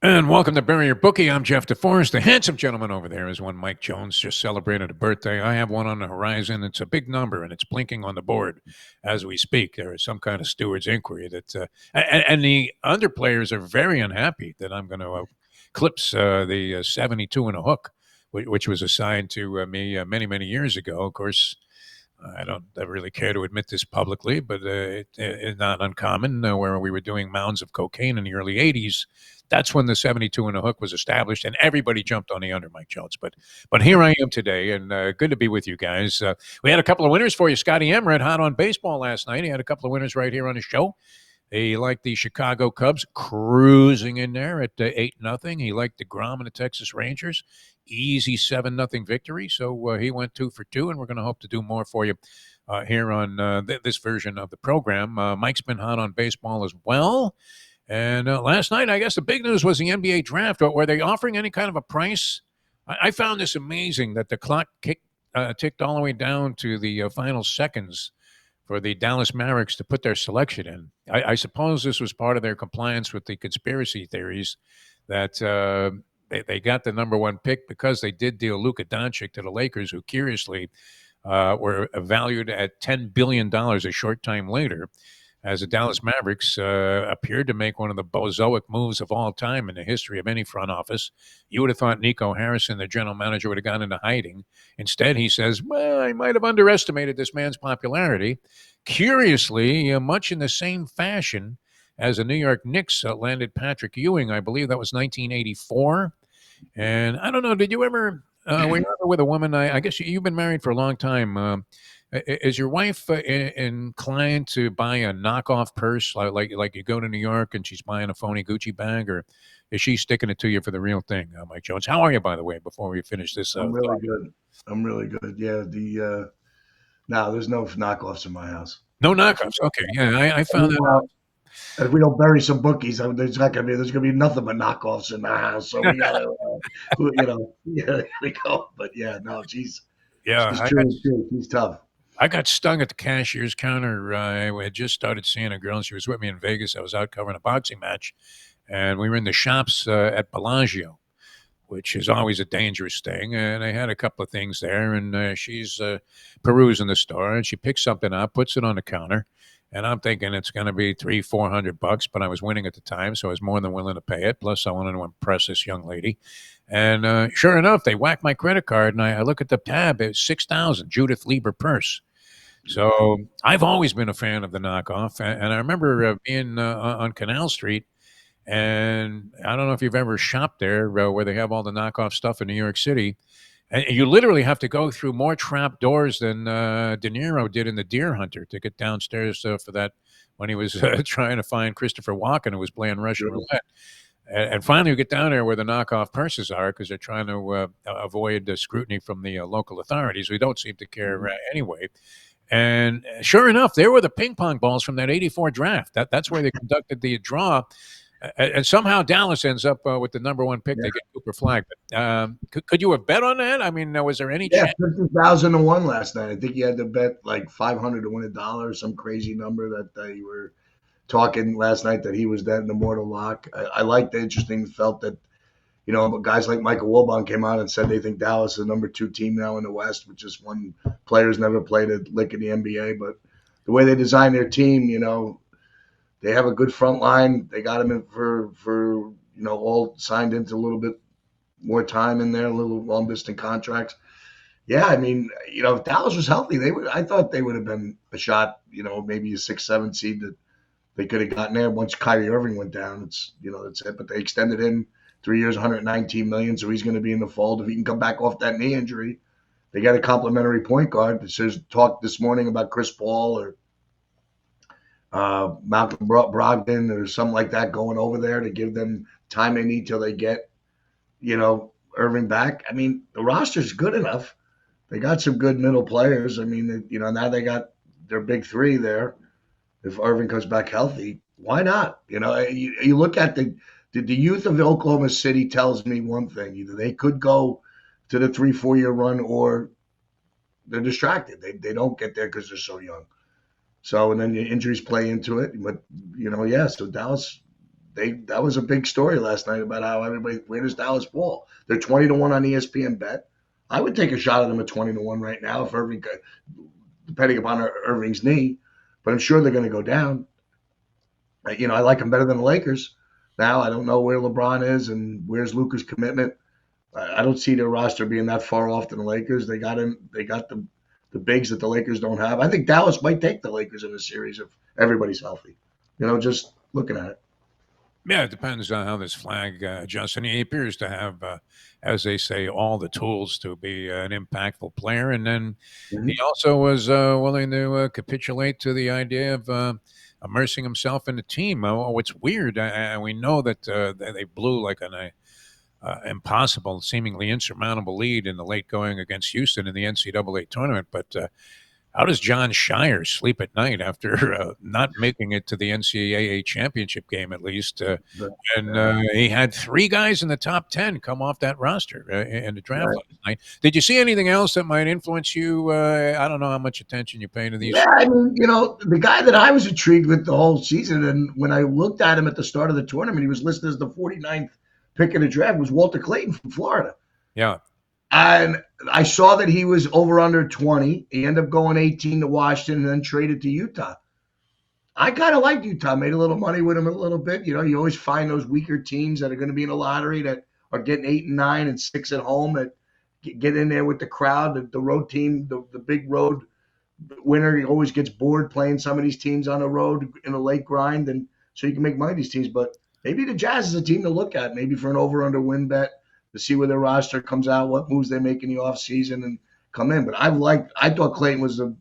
And welcome to Bury Your Bookie. I'm Jeff DeForest. The handsome gentleman over there is one Mike Jones just celebrated a birthday. I have one on the horizon. It's a big number, and it's blinking on the board as we speak. There is some kind of steward's inquiry that, and the other players are very unhappy that I'm going to eclipse the 72 and a hook, which was assigned to me many, many years ago. Of course, I don't really care to admit this publicly, but it's not uncommon where we were doing mounds of cocaine in the early 80s. That's when the 72 and a hook was established, and everybody jumped on the under, Mike Jones. But here I am today, and good to be with you guys. We had a couple of winners for you. Scotty M red hot on baseball last night. He had a couple of winners right here on the show. He liked the Chicago Cubs cruising in there at 8-0. He liked DeGrom and the Texas Rangers. Easy 7-0 victory. So he went 2 for 2, and we're going to hope to do more for you here on this version of the program. Mike's been hot on baseball as well. And last night, I guess the big news was the NBA draft. Were they offering any kind of a price? I found this amazing that the clock ticked all the way down to the final seconds for the Dallas Mavericks to put their selection in. I suppose this was part of their compliance with the conspiracy theories that they got the number one pick because they did deal Luka Doncic to the Lakers, who curiously were valued at $10 billion a short time later, as the Dallas Mavericks appeared to make one of the bozoic moves of all time in the history of any front office. You would have thought Nico Harrison, the general manager, would have gone into hiding. Instead, he says, well, I might have underestimated this man's popularity. Curiously, much in the same fashion as the New York Knicks landed Patrick Ewing, I believe that was 1984. And I don't know, did you ever, were you ever with a woman, I guess you've been married for a long time, is your wife inclined to buy a knockoff purse, like you go to New York and she's buying a phony Gucci bag, or is she sticking it to you for the real thing, Mike Jones? How are you, by the way, before we finish this? I'm really good. I'm really good. Yeah, no, there's no knockoffs in my house. No knockoffs. Okay, yeah, I found that out. If we don't bury some bookies, there's gonna be nothing but knockoffs in the house. So we gotta, yeah, we go. But yeah, no, she's Yeah, true. She's tough. I got stung at the cashier's counter. I had just started seeing a girl, and she was with me in Vegas. I was out covering a boxing match, and we were in the shops at Bellagio, which is always a dangerous thing. And I had a couple of things there, and she's perusing the store, and she picks something up, puts it on the counter, and I'm thinking it's going to be $300-400, but I was winning at the time, so I was more than willing to pay it. Plus, I wanted to impress this young lady. And sure enough, they whacked my credit card, and I look at the tab. It's $6,000, Judith Lieber purse. So I've always been a fan of the knockoff, and I remember being on Canal Street, and I don't know if you've ever shopped there where they have all the knockoff stuff in New York City. And you literally have to go through more trap doors than De Niro did in The Deer Hunter to get downstairs for that when he was trying to find Christopher Walken, who was playing Russian roulette. And finally, we get down there where the knockoff purses are because they're trying to avoid scrutiny from the local authorities. We don't seem to care anyway. And sure enough, there were the ping pong balls from that '84 draft. That's where they conducted the draw. And somehow Dallas ends up with the number one pick. Yeah. They get Cooper Flagg. But could you have bet on that? I mean, was there any chance? 50,000 to 1 last night. I think you had to bet like 500 to win $1, some crazy number that you were talking last night that he was that in the mortal lock. I liked the interesting, felt that, guys like Michael Wilbon came out and said they think Dallas is the number 2 team now in the West, which is one players never played a lick in the NBA. But the way they designed their team, they have a good front line. They got him in for all signed into a little bit more time in there, a little long distance contracts. Yeah, I mean, if Dallas was healthy, I thought they would have been a shot, maybe a 6-7 seed that they could have gotten there once Kyrie Irving went down. That's it. But they extended him 3 years, $119 million, so he's going to be in the fold if he can come back off that knee injury. They got a complimentary point guard. There's talk this morning about Chris Paul or Malcolm Brogdon or something like that going over there to give them time they need till they get, Irving back. I mean, the roster's good enough. They got some good middle players. I mean, now they got their big 3 there. If Irving comes back healthy, why not? You look at the youth of Oklahoma City tells me one thing. Either they could go to the 3-4 year run or they're distracted. They don't get there because they're so young. So, and then the injuries play into it. But, so Dallas, that was a big story last night about how everybody, where does Dallas fall? They're 20-1 on ESPN bet. I would take a shot at them at 20-1 right now if Irving, depending upon Irving's knee, but I'm sure they're going to go down. I like them better than the Lakers. Now I don't know where LeBron is and where's Luka's commitment. I don't see their roster being that far off than the Lakers. They got the bigs that the Lakers don't have. I think Dallas might take the Lakers in a series if everybody's healthy. Just looking at it. Yeah, it depends on how this flag adjusts. And he appears to have, as they say, all the tools to be an impactful player. And then he also was willing to capitulate to the idea of immersing himself in the team. Oh, it's weird. We know that they blew like an impossible, seemingly insurmountable lead in the late going against Houston in the NCAA tournament. But how does John Shire sleep at night after not making it to the NCAA championship game, at least? He had 3 guys in the top 10 come off that roster in the draft last night. Did you see anything else that might influence you? I don't know how much attention you pay to these. Yeah, I mean, the guy that I was intrigued with the whole season, and when I looked at him at the start of the tournament, he was listed as the 49th pick in the draft, was Walter Clayton from Florida. Yeah. And I saw that he was over under 20. He ended up going 18 to Washington and then traded to Utah. I kind of liked Utah, made a little money with him a little bit. You always find those weaker teams that are going to be in the lottery that are getting 8 and 9 and 6 at home that get in there with the crowd. The road team, the big road winner, he always gets bored playing some of these teams on the road in a late grind. And so you can make money with these teams. But maybe the Jazz is a team to look at, maybe for an over-under win bet, to see where their roster comes out, what moves they make in the offseason, and come in. But I thought Clayton was the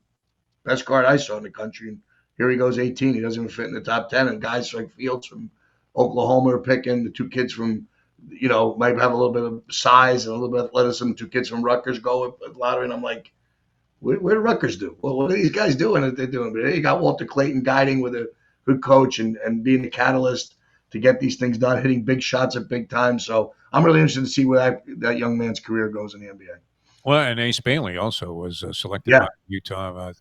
best guard I saw in the country. And here he goes 18. He doesn't even fit in the top 10. And guys like Fields from Oklahoma are picking. The 2 kids from, might have a little bit of size and a little bit of athleticism. 2 kids from Rutgers go at lottery. And I'm like, where do Rutgers do? Well, what are these guys doing that they're doing? But you got Walter Clayton guiding with a good coach and being the catalyst to get these things done, hitting big shots at big time. So I'm really interested to see where that young man's career goes in the NBA. Well, and Ace Bailey also was selected by Utah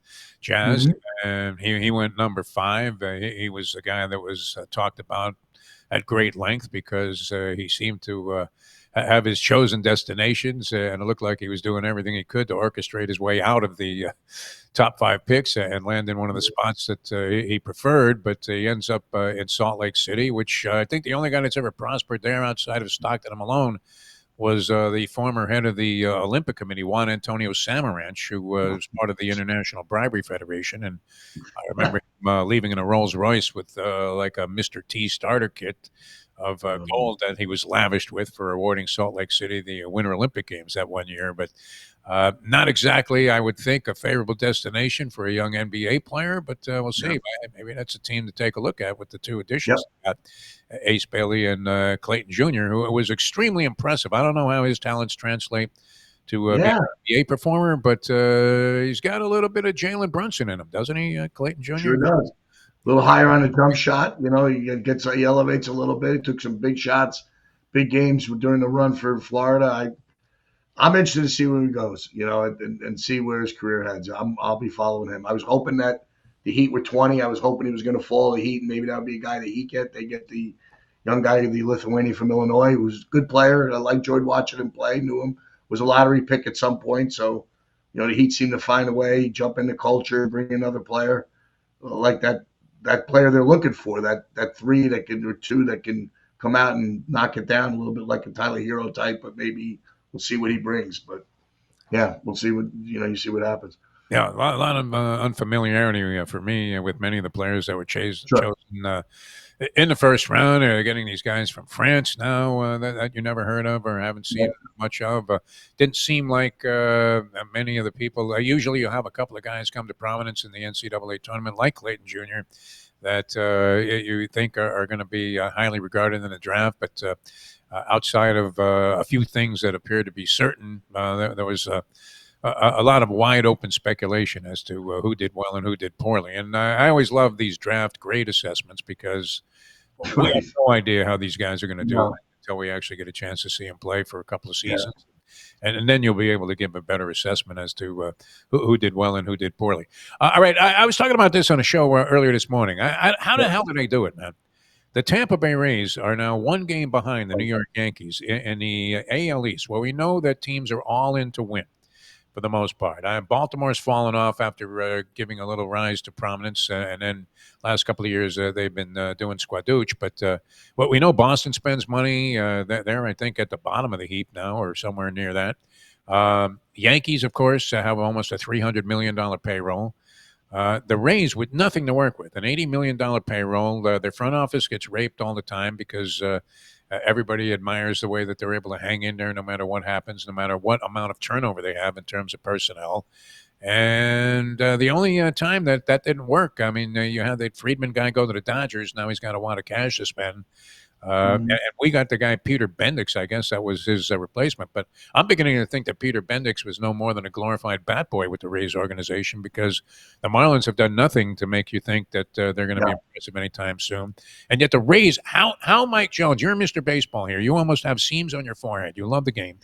Jazz, and he went number 5. He was the guy that was talked about at great length because he seemed to have his chosen destinations, and it looked like he was doing everything he could to orchestrate his way out of the top 5 picks and land in one of the spots that he preferred. But he ends up in Salt Lake City, which I think the only guy that's ever prospered there outside of Stockton and Malone was the former head of the Olympic Committee, Juan Antonio Samaranch, who was part of the International Bribery Federation. And I remember him leaving in a Rolls Royce with like a Mr. T starter kit of gold that he was lavished with for awarding Salt Lake City the Winter Olympic Games that one year. But not exactly, I would think, a favorable destination for a young NBA player, but we'll see. Maybe that's a team to take a look at with the 2 additions. Ace Bailey and Clayton Jr., who was extremely impressive. I don't know how his talents translate to be an NBA performer, but he's got a little bit of Jalen Brunson in him, doesn't he, Clayton Jr.? Sure does. A little higher on the jump shot. He elevates a little bit. He took some big shots, big games during the run for Florida. I'm interested to see where he goes, and see where his career heads. I'll be following him. I was hoping that the Heat were 20. I was hoping he was going to fall the Heat, and maybe that would be a guy that Heat get. They get the young guy, the Lithuanian from Illinois, who was a good player. I enjoyed watching him play, knew him, was a lottery pick at some point. So, the Heat seemed to find a way, jump into culture, bring another player like that player they're looking for, that 3 that can, or 2 that can come out and knock it down a little bit like a Tyler Hero type, but maybe we'll see what he brings. But yeah, we'll see what, you see what happens. Yeah, a lot of unfamiliarity for me with many of the players that were chosen in the first round. Getting these guys from France now that you never heard of or haven't seen much of. Didn't seem like many of the people. Usually you have a couple of guys come to prominence in the NCAA tournament, like Clayton Jr., that you think are going to be highly regarded in the draft. But outside of a few things that appeared to be certain, there was a lot of wide open speculation as to who did well and who did poorly. And I always love these draft grade assessments because we have no idea how these guys are going to do until we actually get a chance to see them play for a couple of seasons. Yeah. And then you'll be able to give a better assessment as to who did well and who did poorly. All right. I was talking about this on a show earlier this morning. How the hell did they do it, man? The Tampa Bay Rays are now one game behind the New York Yankees in the AL East, where we know that teams are all in to win for the most part. Baltimore's fallen off after giving a little rise to prominence, and then last couple of years they've been doing squadooch. But what we know, Boston spends money. They're, I think, at the bottom of the heap now, or somewhere near that. Yankees, of course, have almost a $300 million payroll. The Rays with nothing to work with, an $80 million payroll. Their front office gets raped all the time because everybody admires the way that they're able to hang in there no matter what happens, no matter what amount of turnover they have in terms of personnel. And the only time that didn't work, I mean, you had that Friedman guy go to the Dodgers. Now he's got a lot of cash to spend. And we got the guy Peter Bendix. I guess that was his replacement. But I'm beginning to think that Peter Bendix was no more than a glorified bat boy with the Rays organization, because the Marlins have done nothing to make you think that they're going to be impressive anytime soon. And yet the Rays, how Mike Jones, you're Mr. Baseball here. You almost have seams on your forehead. You love the game.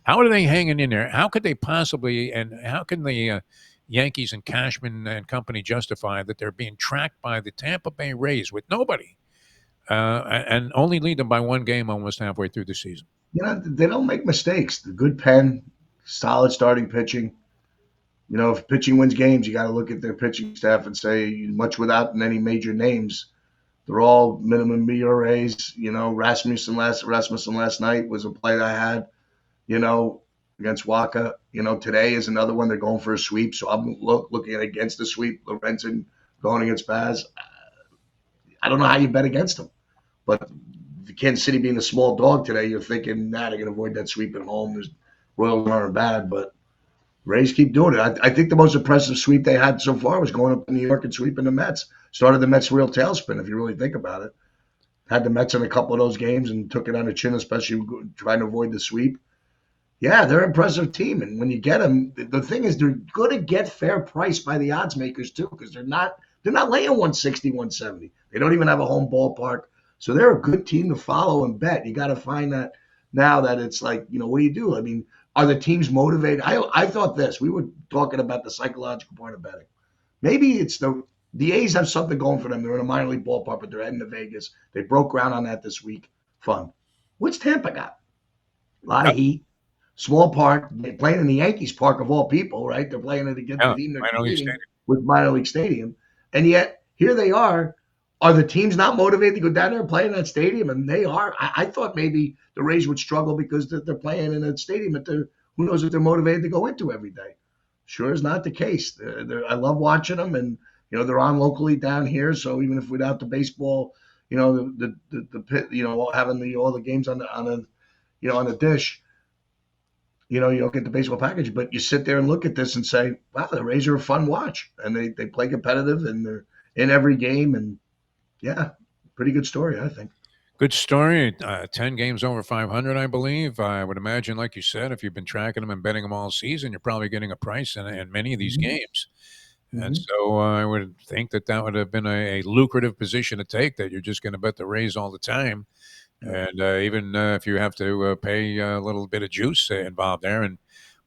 How are they hanging in there? How could they possibly, and how can the Yankees and Cashman and company justify that they're being tracked by the Tampa Bay Rays with nobody? And only lead them by one game almost halfway through the season. You know, they don't make mistakes. The good pen, solid starting pitching. You know, if pitching wins games, you got to look at their pitching staff and say, much without any major names, they're all minimum ERAs. You know, Rasmussen last night was a play that I had, you know, against Waka. You know, today is another one. They're going for a sweep, so I'm looking at against the sweep. Lorenzen going against Baz. I don't know how you bet against them. But the Kansas City being a small dog today, you're thinking, they're going to avoid that sweep at home. The Royals aren't bad, but Rays keep doing it. I think the most impressive sweep they had so far was going up to New York and sweeping the Mets. Started the Mets' real tailspin, if you really think about it. Had the Mets in a couple of those games and took it on the chin, especially trying to avoid the sweep. Yeah, they're an impressive team. And when you get them, the thing is they're going to get fair price by the odds makers, too, because they're not laying 160, 170. They don't even have a home ballpark. So they're a good team to follow and bet. You got to find that now that it's like, you know, what do you do? I mean, are the teams motivated? I thought this. We were talking about the psychological part of betting. Maybe it's the A's have something going for them. They're in a minor league ballpark, but they're heading to Vegas. They broke ground on that this week. Fun. What's Tampa got? A lot of heat. Small park. They're playing in the Yankees park of all people, right? They're playing it against the team they're competing with minor league stadium. And yet, here they are. Are the teams not motivated to go down there and play in that stadium? And they are. I thought maybe the Rays would struggle because they're playing in a stadium that who knows if they're motivated to go into every day. Sure is not the case. I love watching them, and you know they're on locally down here. So even if without the baseball, you know the pit, you know having all the games on the dish, you know you don't get the baseball package, but you sit there and look at this and say, wow, the Rays are a fun watch, and they play competitive and they're in every game and. Yeah, pretty good story, I think. Good story. 10 games over 500, I believe. I would imagine, like you said, if you've been tracking them and betting them all season, you're probably getting a price in many of these games. And so I would think that would have been a lucrative position to take, that you're just going to bet the Rays all the time. And even if you have to pay a little bit of juice involved there. And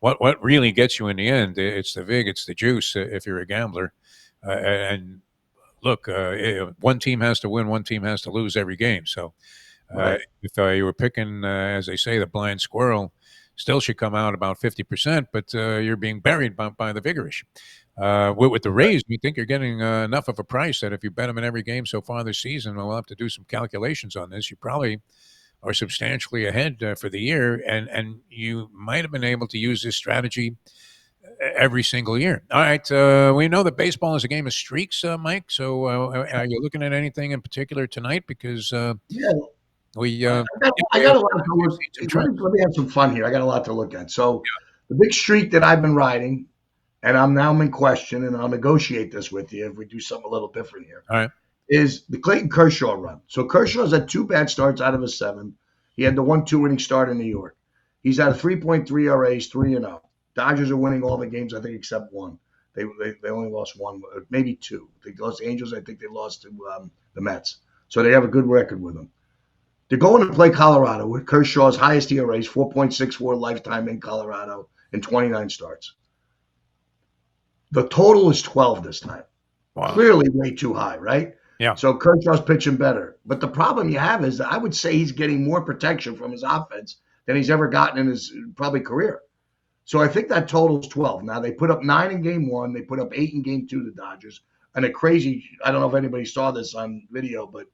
what really gets you in the end, it's the VIG, it's the juice if you're a gambler. And look, one team has to win, one team has to lose every game. So if you were picking, as they say, the blind squirrel, still should come out about 50%, but you're being buried by the vigorish. With the Rays, you think you're getting enough of a price that if you bet them in every game so far this season, we'll have to do some calculations on this. You probably are substantially ahead for the year, and you might have been able to use this strategy every single year. All right. We know that baseball is a game of streaks, Mike. So are you looking at anything in particular tonight? Because we I got a lot to look at. Let me have some fun here. I got a lot to look at. So the big streak that I've been riding, and I'm now in question, and I'll negotiate this with you if we do something a little different here. All right. Is the Clayton Kershaw run. So Kershaw's had 2 bad starts out of his 7. He had the 1-2 winning start in New York. He's at a 3.3 ERA, 3-0. Dodgers are winning all the games, I think, except one. They only lost one, maybe 2. They lost to Angels. I think they lost to the Mets. So they have a good record with them. They're going to play Colorado with Kershaw's highest ERAs, 4.64 lifetime in Colorado, in 29 starts. The total is 12 this time. Wow. Clearly way too high, right? Yeah. So Kershaw's pitching better. But the problem you have is that I would say he's getting more protection from his offense than he's ever gotten in his probably career. So I think that totals 12. Now they put up 9 in game 1, they put up 8 in game 2, the Dodgers. And a crazy, I don't know if anybody saw this on video, but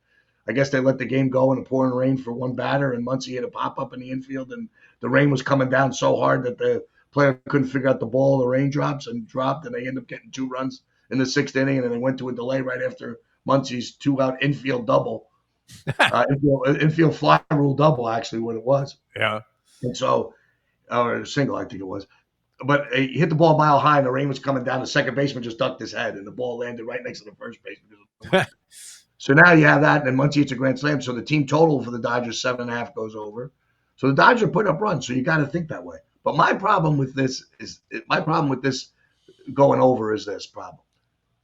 I guess they let the game go in the pouring rain for one batter, and Muncy had a pop up in the infield, and the rain was coming down so hard that the player couldn't figure out the ball, the raindrops, and dropped, and they ended up getting 2 runs in the 6th inning, and then they went to a delay right after Muncy's 2-out infield double, infield fly rule double, actually, what it was. Yeah. And so, or single, I think it was. But he hit the ball a mile high, and the rain was coming down. The second baseman just ducked his head, and the ball landed right next to the first baseman. So now you have that, and Muncy hits a grand slam. So the team total for the Dodgers, 7.5, goes over. So the Dodgers are putting up runs. So you got to think that way. But my problem with this going over is this problem.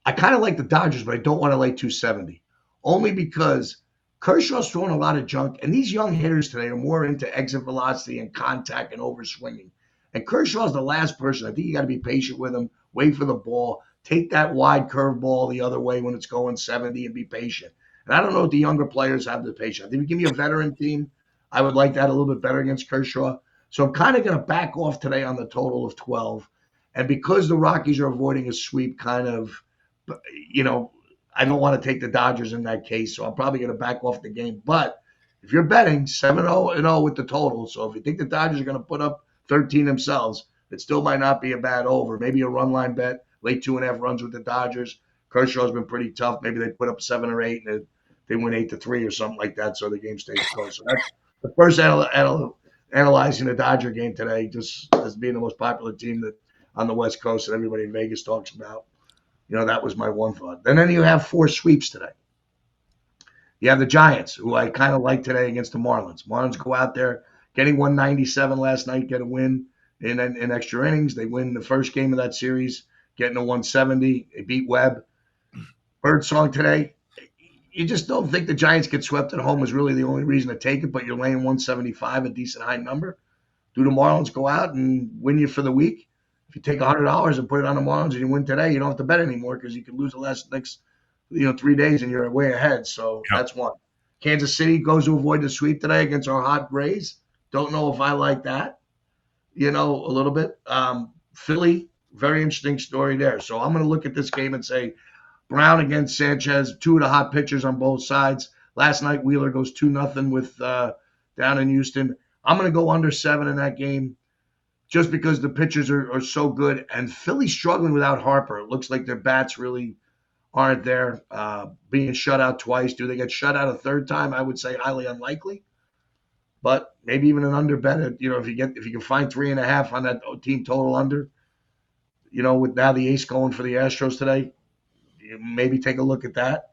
I kind of like the Dodgers, but I don't want to lay 270, only because Kershaw's throwing a lot of junk, and these young hitters today are more into exit velocity and contact and overswinging. And Kershaw's the last person. I think you got to be patient with him, wait for the ball, take that wide curveball the other way when it's going 70 and be patient. And I don't know if the younger players have the patience. If you give me a veteran team, I would like that a little bit better against Kershaw. So I'm kind of going to back off today on the total of 12. And because the Rockies are avoiding a sweep, kind of, I don't want to take the Dodgers in that case. So I'm probably going to back off the game. But if you're betting 7-0 with the total, so if you think the Dodgers are going to put up 13 themselves, it still might not be a bad over. Maybe a run line bet, late 2.5 runs with the Dodgers. Kershaw's been pretty tough. Maybe they put up 7 or 8 and they win 8-3 or something like that, so the game stays close. So that's the first analyzing the Dodger game today, just as being the most popular team that on the West Coast that everybody in Vegas talks about. That was my one thought. And then you have 4 sweeps today. You have the Giants, who I kind of like today against the Marlins. Marlins go out there, getting 197 last night, get a win in extra innings. They win the first game of that series, getting a 170. They beat Webb. Birdsong today. You just don't think the Giants get swept at home is really the only reason to take it, but you're laying 175, a decent high number. Do the Marlins go out and win you for the week? If you take $100 and put it on the Marlins and you win today, you don't have to bet anymore because you can lose the next 3 days and you're way ahead. So That's one. Kansas City goes to avoid the sweep today against our hot Rays. Don't know if I like that, a little bit. Philly, very interesting story there. So I'm going to look at this game and say Brown against Sanchez, 2 of the hot pitchers on both sides. Last night, Wheeler goes 2-0 with down in Houston. I'm going to go under 7 in that game just because the pitchers are so good. And Philly's struggling without Harper. It looks like their bats really aren't there. Being shut out twice. Do they get shut out a third time? I would say highly unlikely. But maybe even an under bet. If you can find 3.5 on that team total under, with now the ace going for the Astros today, maybe take a look at that.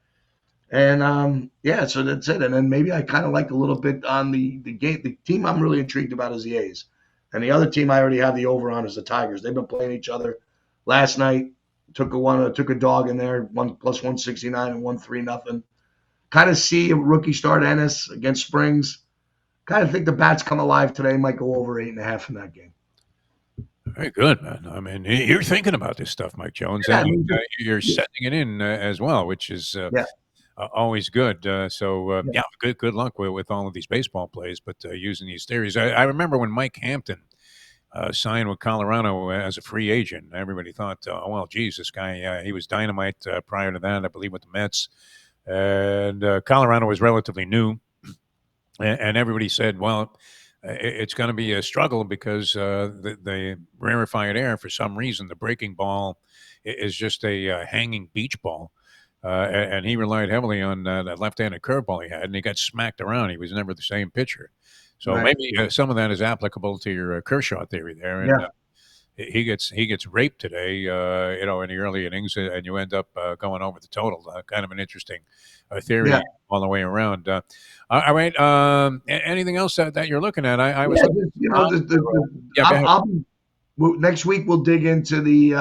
And so that's it. And then maybe I kind of like a little bit on the game. The team I'm really intrigued about is the A's. And the other team I already have the over on is the Tigers. They've been playing each other. Last night, took a dog in there, 1+169 and 1-3-0. Kind of see a rookie start Ennis against Springs. Kind of think the bats come alive today. Might go over 8.5 in that game. Very good, man. I mean, you're thinking about this stuff, Mike Jones, Yeah, and you're setting it in as well, which is always good. Good luck with all of these baseball plays, but using these theories. I remember when Mike Hampton signed with Colorado as a free agent. Everybody thought, geez, this guy, he was dynamite prior to that, I believe, with the Mets. And Colorado was relatively new. And everybody said, it's going to be a struggle because the rarefied air, for some reason, the breaking ball is just a hanging beach ball. And he relied heavily on that left-handed curveball he had, and he got smacked around. He was never the same pitcher. So maybe some of that is applicable to your Kershaw theory there. And, he gets raped today, in the early innings, and you end up going over the total. Kind of an interesting theory all the way around. All right. Anything else that you're looking at? I was. Next week we'll dig into the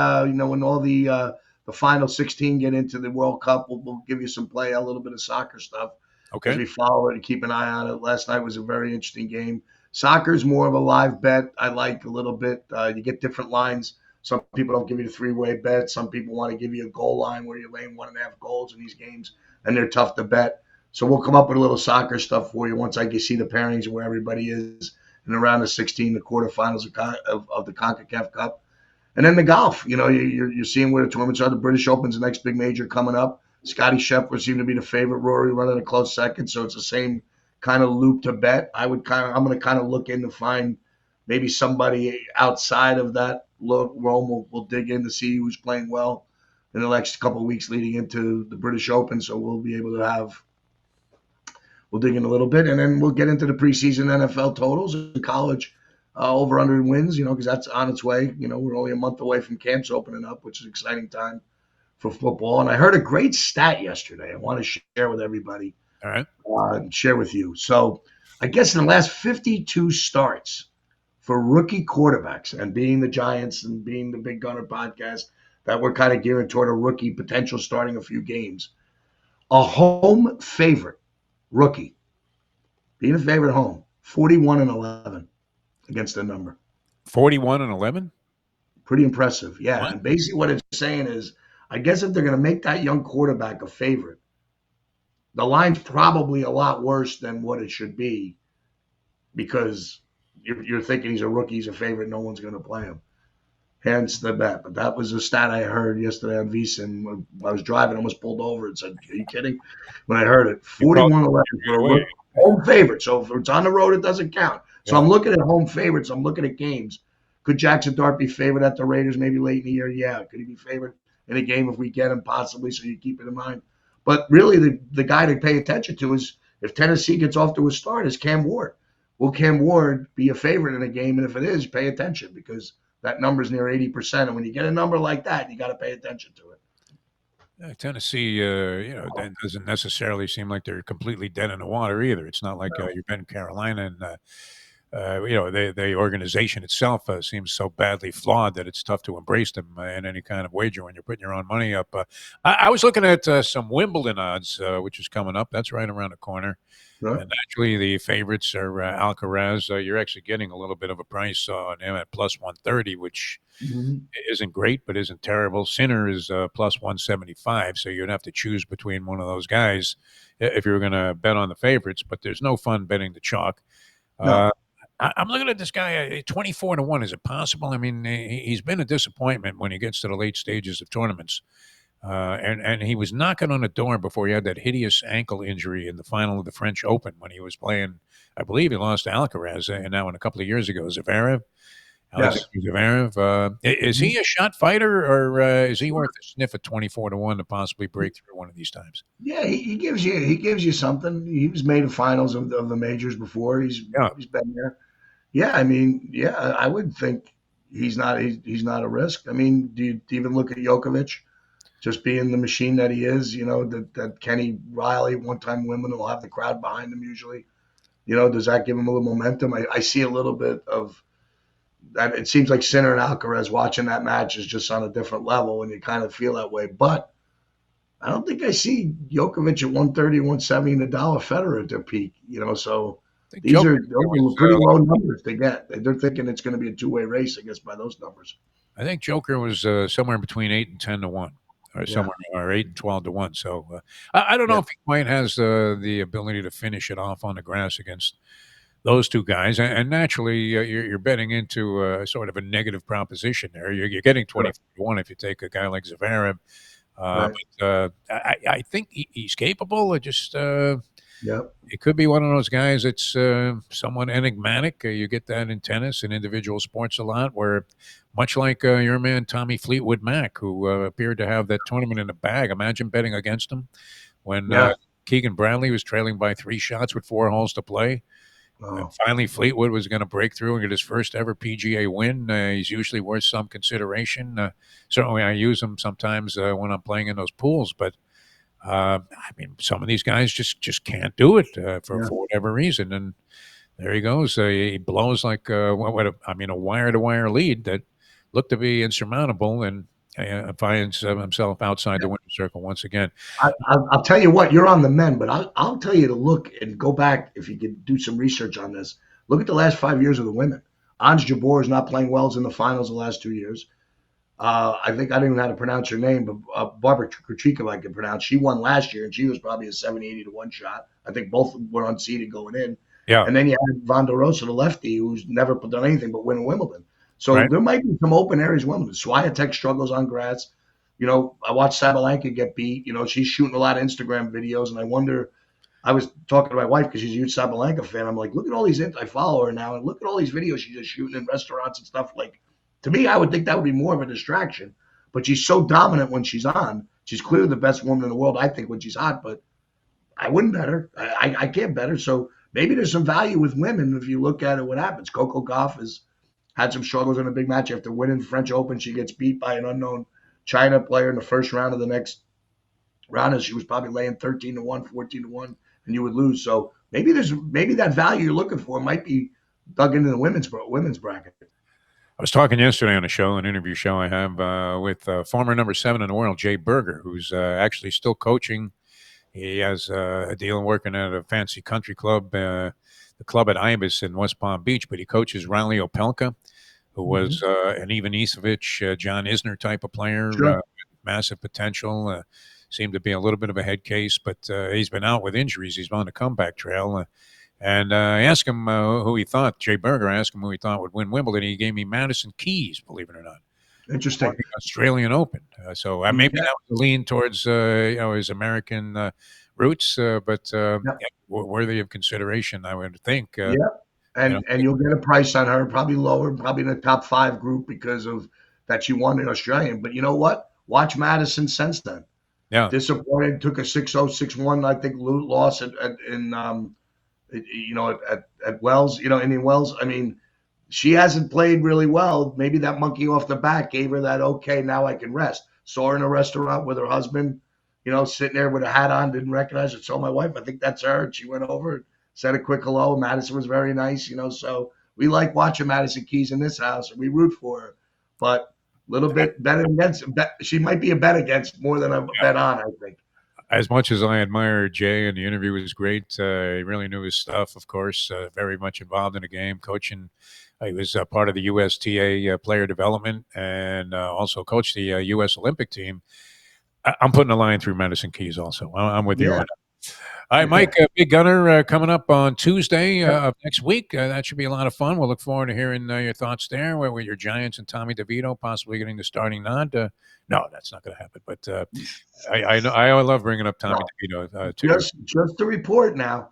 when all the final 16 get into the World Cup. We'll give you some play, a little bit of soccer stuff. Okay. As we follow it and keep an eye on it. Last night was a very interesting game. Soccer's more of a live bet. I like a little bit. You get different lines. Some people don't give you the three-way bet. Some people want to give you a goal line where you're laying 1.5 goals in these games, and they're tough to bet. So we'll come up with a little soccer stuff for you once I can see the pairings of where everybody is in around the 16, the quarterfinals of the CONCACAF Cup. And then the golf, you're seeing where the tournaments are. The British Open's the next big major coming up. Scotty Scheffler seemed to be the favorite. Rory running a close second, so it's the same kind of loop to bet. I'm going to kind of look in to find maybe somebody outside of that realm. We'll dig in to see who's playing well in the next couple of weeks leading into the British Open. So we'll dig in a little bit, and then we'll get into the preseason NFL totals and college over under wins, because that's on its way. We're only a month away from camps opening up, which is an exciting time for football. And I heard a great stat yesterday I want to share with everybody. All right. Share with you. So I guess in the last 52 starts for rookie quarterbacks, and being the Giants and being the Big Gunner podcast, that we're kind of gearing toward a rookie potential starting a few games, a home favorite rookie being a favorite at home, 41-11 against the number. 41-11? Pretty impressive. Yeah. What? And basically what it's saying is, I guess if they're going to make that young quarterback a favorite, the line's probably a lot worse than what it should be, because you're thinking he's a rookie, he's a favorite, no one's going to play him. Hence the bet. But that was a stat I heard yesterday on VSiN. When I was driving, I almost pulled over and said, "Are you kidding?" When I heard it, 41-11 for a rookie, home favorite. So if it's on the road, it doesn't count. So I'm looking at home favorites. I'm looking at games. Could Jackson Dart be favored at the Raiders maybe late in the year? Yeah. Could he be favored in a game if we get him? Possibly. So you keep it in mind. But really, the guy to pay attention to is, if Tennessee gets off to a start, is Cam Ward. Will Cam Ward be a favorite in a game? And if it is, pay attention, because that number is near 80%. And when you get a number like that, you got to pay attention to it. Tennessee, that doesn't necessarily seem like they're completely dead in the water either. It's not like you've been in Carolina and, the organization itself seems so badly flawed that it's tough to embrace them in any kind of wager when you're putting your own money up. I was looking at some Wimbledon odds, which is coming up. That's right around the corner. Right. And actually, the favorites are Alcaraz. You're actually getting a little bit of a price on him at plus 130, which isn't great, but isn't terrible. Sinner is plus 175, so you'd have to choose between one of those guys if you were going to bet on the favorites. But there's no fun betting the chalk. No. I'm looking at this guy, 24-1. Is it possible? I mean, he's been a disappointment when he gets to the late stages of tournaments. And he was knocking on the door before he had that hideous ankle injury in the final of the French Open when he was playing. I believe he lost to Alcaraz, and now in a couple of years ago, Zverev. Yes. Zverev. Is he a shot fighter, or is he worth a sniff at 24-1 to possibly break through one of these times? Yeah, he gives you something. He was made in finals of the majors before. He's been there. Yeah, I mean, I would think he's not a risk. I mean, do you even look at Djokovic, just being the machine that he is? That Kenny Riley, one-time Wimbledon, will have the crowd behind him usually. Does that give him a little momentum? I see a little bit of that. It seems like Sinner and Alcaraz, watching that match, is just on a different level, and you kind of feel that way. But I don't think I see Djokovic at 130, 170, and Nadal, Federer at their peak. So. These are pretty low numbers to get. They're thinking it's going to be a two-way race, I guess, by those numbers. I think Joker was somewhere between 8 and 10-1, or somewhere, or 8 and 12-1. So I don't know if he quite has the ability to finish it off on the grass against those two guys. And naturally, you're betting into sort of a negative proposition there. You're getting 20-1 if you take a guy like Zverev. But I think he's capable. It could be one of those guys that's somewhat enigmatic. You get that in tennis and individual sports a lot, where much like your man Tommy Fleetwood Mac, who appeared to have that tournament in the bag. Imagine betting against him when Keegan Bradley was trailing by 3 shots with 4 holes to play. And finally, Fleetwood was going to break through and get his first ever PGA win. He's usually worth some consideration. Certainly, I use him sometimes when I'm playing in those pools, but I mean, some of these guys just can't do it for whatever reason. And there he goes. He blows like a wire-to-wire lead that looked to be insurmountable, and finds himself outside the winner's circle once again. I'll tell you what, you're on the men, but I'll tell you to look and go back, if you could do some research on this. Look at the last 5 years of the women. Ons Jabeur is not playing well in the finals the last 2 years. I think I don't even know how to pronounce her name, but Barbara Krejcikova I can pronounce. She won last year, and she was probably a 70, 80 to 1 shot. I think both were unseeded going in. Yeah. And then you had Vonda Rosa, the lefty, who's never done anything but win Wimbledon. So Right. there might be some open areas Wimbledon. Swiatek struggles on grass. I watched Sabalenka get beat. She's shooting a lot of Instagram videos, and I wonder. I was talking to my wife because she's a huge Sabalenka fan. I'm like, look at all these. I follow her now, and look at all these videos she's just shooting in restaurants and stuff. Like, to me, I would think that would be more of a distraction. But she's so dominant when she's on. She's clearly the best woman in the world, I think, when she's hot. But I wouldn't bet her. I can't bet her. So maybe there's some value with women if you look at it. What happens? Coco Gauff has had some struggles in a big match after winning French Open. She gets beat by an unknown China player in the first round of the next round, as she was probably laying 13 to 1, 14 to 1, and you would lose. So maybe that value you're looking for might be dug into the women's bracket. I was talking yesterday on a show, an interview show I have with former number 7 in the world, Jay Berger, who's actually still coaching. He has a deal working at a fancy country club, the club at Ibis in West Palm Beach, but he coaches Riley Opelka, who was an Ivan Isovich, John Isner type of player, Sure. massive potential. Seemed to be a little bit of a head case, but he's been out with injuries. He's on the comeback trail. And I asked him who he thought, Jay Berger, I asked him who he thought would win Wimbledon. He gave me Madison Keys, believe it or not. Interesting. Australian Open. So maybe that was a lean towards his American roots, but worthy of consideration, I would think. Yeah. And you'll get a price on her, probably lower, probably in the top 5 group because of that she won in Australian. But you know what? Watch Madison since then. Yeah. Disappointed, took a 6-0, 6-1, I think, loss at Wells, Indian Wells. I mean, she hasn't played really well. Maybe that monkey off the back gave her that, okay, now I can rest. Saw her in a restaurant with her husband, sitting there with a hat on, didn't recognize her. Told my wife, I think that's her. And she went over and said a quick hello. Madison was very nice, so we like watching Madison Keys in this house, and we root for her. But a little bit better against. She might be a bet against more than a bet on, I think. As much as I admire Jay, and the interview was great, he really knew his stuff, of course, very much involved in the game, coaching. He was part of the USTA player development and also coached the U.S. Olympic team. I'm putting a line through Madison Keys also. I'm with you on that. All right, Mike, Big Gunner coming up on Tuesday of next week. That should be a lot of fun. We'll look forward to hearing your thoughts there, with your Giants and Tommy DeVito possibly getting the starting nod. No, that's not going to happen. But I know I love bringing up Tommy DeVito too. Just to report now,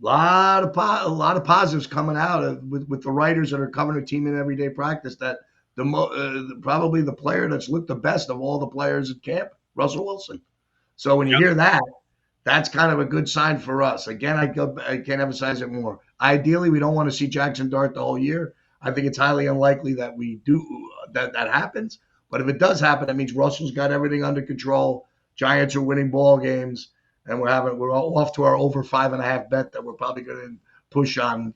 a lot of positives coming out with the writers that are covering the team in everyday practice. That probably the player that's looked the best of all the players at camp, Russell Wilson. So when you hear that, that's kind of a good sign for us. Again, I can't emphasize it more. Ideally, we don't want to see Jackson Dart the whole year. I think it's highly unlikely that we do that happens. But if it does happen, that means Russell's got everything under control. Giants are winning ball games, and we're all off to our over 5.5 bet that we're probably going to push on,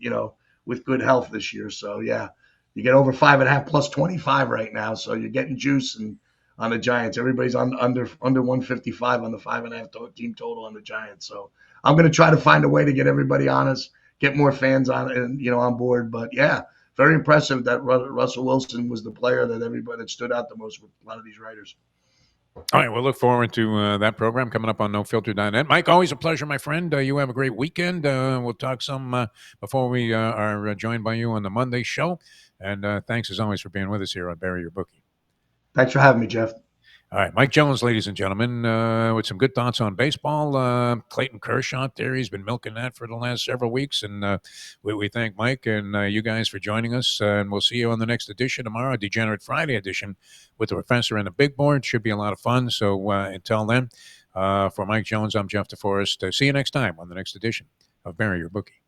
with good health this year. So yeah, you get over 5.5 plus 25 right now, so you're getting juice and on the Giants. Everybody's under 155 on the 5.5 team total on the Giants. So I'm going to try to find a way to get everybody honest, get more fans on and on board. But yeah, very impressive that Russell Wilson was the player that stood out the most with a lot of these writers. All right, we'll look forward to that program coming up on NoFilter.net. Mike, always a pleasure, my friend. You have a great weekend. We'll talk some before we are joined by you on the Monday show. And thanks, as always, for being with us here on Bury Your Bookie. Thanks for having me, Jeff. All right, Mike Jones, ladies and gentlemen, with some good thoughts on baseball. Clayton Kershaw there, he's been milking that for the last several weeks. And we thank Mike and you guys for joining us. And we'll see you on the next edition tomorrow, Degenerate Friday edition with the Professor and the Big Board. Should be a lot of fun. So until then, for Mike Jones, I'm Jeff DeForest. See you next time on the next edition of Bury Your Bookie.